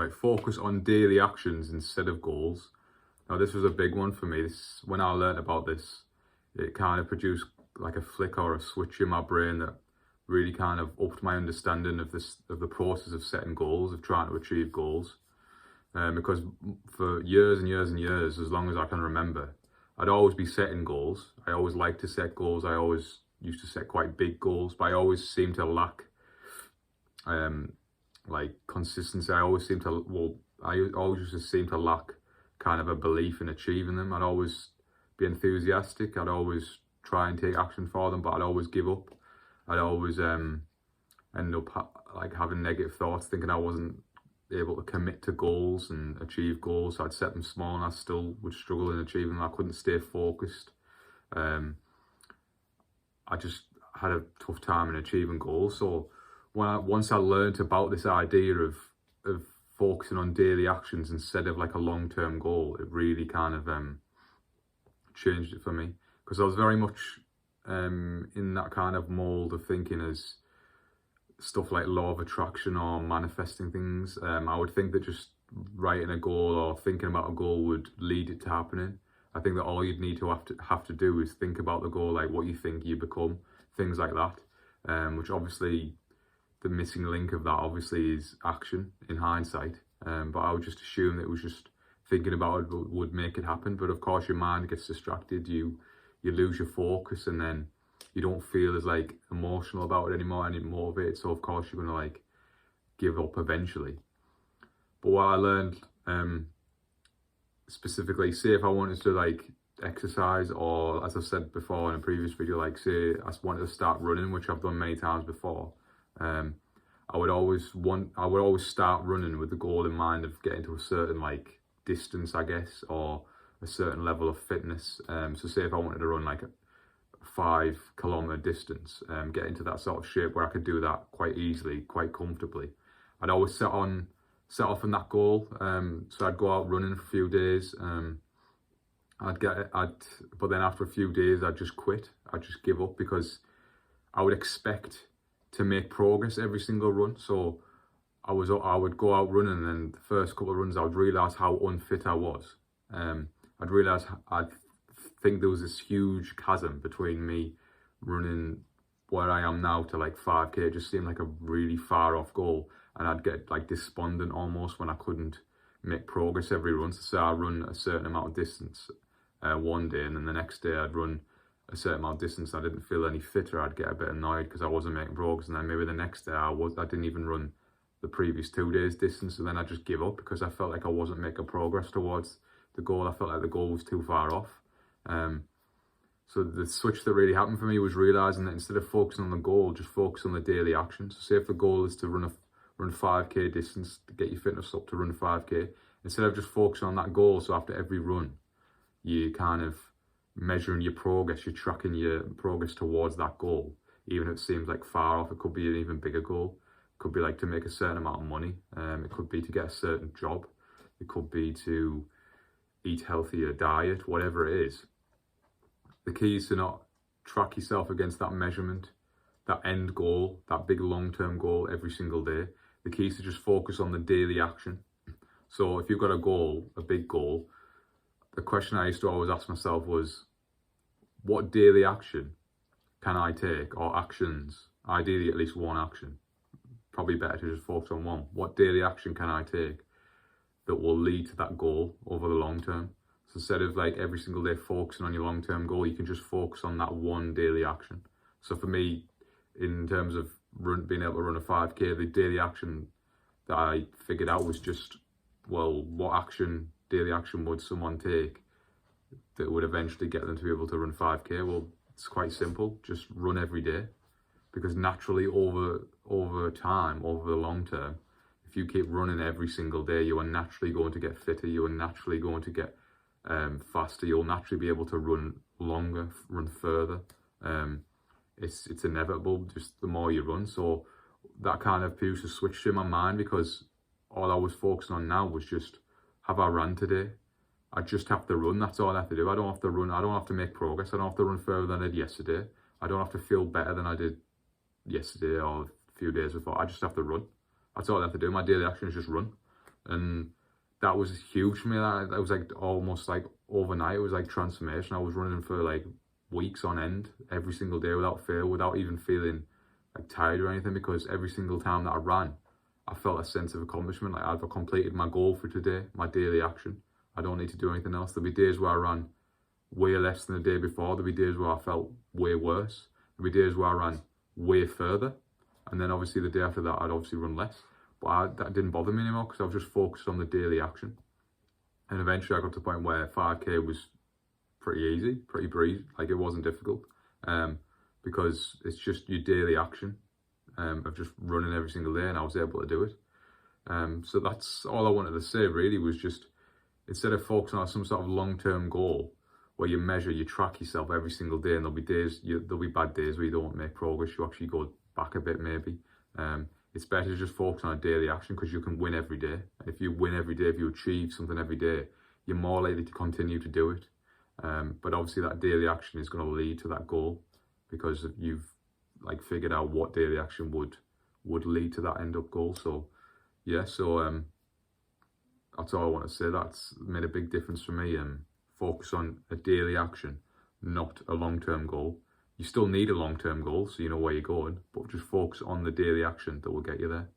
Right, focus on daily actions instead of goals. Now, this was a big one for me. When I learned about this, it kind of produced like a flick or a switch in my brain that really kind of upped my understanding of the process of setting goals, of trying to achieve goals. Because for years and years and years, as long as I can remember, I'd always be setting goals. I always liked to set goals. I always used to set quite big goals, but I always seemed to lack like consistency. I always used to seem to lack kind of a belief in achieving them. I'd always be enthusiastic. I'd always try and take action for them, but I'd always give up. I'd always end up like having negative thoughts, thinking I wasn't able to commit to goals and achieve goals. So I'd set them small and I still would struggle in achieving them. I couldn't stay focused. I just had a tough time in achieving goals. So once I learned about this idea of focusing on daily actions instead of like a long-term goal, it really kind of changed it for me, because I was very much in that kind of mold of thinking as stuff like law of attraction or manifesting things. I would think that just writing a goal or thinking about a goal would lead it to happening. I think that all you'd need to have to do is think about the goal, like what you think you become, things like that. Which obviously the missing link of that obviously is action in hindsight. But I would just assume that it was just thinking about it would make it happen. But of course your mind gets distracted, you lose your focus, and then you don't feel as like emotional about it anymore, and it motivates. So of course you're gonna like give up eventually. But what I learned specifically, say if I wanted to like exercise, or as I've said before in a previous video, like say I wanted to start running, which I've done many times before, I would always start running with the goal in mind of getting to a certain like distance, I guess, or a certain level of fitness. So say if I wanted to run like a 5-kilometer distance, get into that sort of shape where I could do that quite easily, quite comfortably, I'd always set off on that goal. So I'd go out running for a few days. But then after a few days, I'd just quit. I'd just give up, because I would expect to make progress every single run. So I would go out running, and then the first couple of runs, I would realise how unfit I was. I'd think there was this huge chasm between me running where I am now to like 5k. It just seemed like a really far off goal, and I'd get like despondent almost when I couldn't make progress every run. So say I run a certain amount of distance one day, and then the next day I'd run a certain amount of distance, I didn't feel any fitter. I'd get a bit annoyed because I wasn't making progress, and then maybe the next day I didn't even run the previous 2 days distance, and then I just give up because I felt like I wasn't making progress towards the goal. I felt like the goal was too far off. So the switch that really happened for me was realizing that instead of focusing on the goal, just focus on the daily action. So say if the goal is to run 5k distance, to get your fitness up to run 5k, instead of just focusing on that goal, so after every run you kind of measuring your progress, you're tracking your progress towards that goal, even if it seems like far off. It could be an even bigger goal. It could be like to make a certain amount of money. It could be to get a certain job. It could be to eat healthier diet, whatever it is. The key is to not track yourself against that measurement, that end goal, that big long-term goal every single day. The key is to just focus on the daily action. So if you've got a goal, a big goal, the question I used to always ask myself was, what daily action can I take, or actions, ideally at least one action, probably better to just focus on one. What daily action can I take that will lead to that goal over the long term? So instead of like every single day focusing on your long-term goal, you can just focus on that one daily action. So for me, in terms of being able to run a 5k, the daily action that I figured out was just, well, what daily action would someone take that would eventually get them to be able to run 5k? Well, it's quite simple. Just run every day, because naturally over time, over the long term, if you keep running every single day, you are naturally going to get fitter. You are naturally going to get faster. You'll naturally be able to run longer, run further. It's inevitable, just the more you run. So that kind of produced a switch in my mind, because all I was focusing on now was just, have I run today? I just have to run. That's all I have to do. I don't have to run. I don't have to make progress. I don't have to run further than I did yesterday. I don't have to feel better than I did yesterday or a few days before. I just have to run. That's all I have to do. My daily action is just run. And that was huge for me. That was like almost like overnight. It was like transformation. I was running for like weeks on end, every single day without fail, without even feeling like tired or anything, because every single time that I ran, I felt a sense of accomplishment. Like I've completed my goal for today, my daily action. I don't need to do anything else. There'll be days where I ran way less than the day before. There'll be days where I felt way worse. There'll be days where I ran way further. And then obviously the day after that, I'd obviously run less. But that didn't bother me anymore because I was just focused on the daily action. And eventually I got to the point where 5K was pretty easy, pretty breezy. Like it wasn't difficult, because it's just your daily action of just running every single day, and I was able to do it. So that's all I wanted to say really, was just, instead of focusing on some sort of long-term goal where you measure, you track yourself every single day, and there'll be days, there'll be bad days where you don't make progress, you actually go back a bit maybe. It's better to just focus on a daily action, because you can win every day. If you win every day, if you achieve something every day, you're more likely to continue to do it. But obviously that daily action is going to lead to that goal, because you've like figured out what daily action would lead to that end up goal. So yeah, so that's all I want to say. That's made a big difference for me. Focus on a daily action, not a long-term goal. You still need a long-term goal so you know where you're going, but just focus on the daily action that will get you there.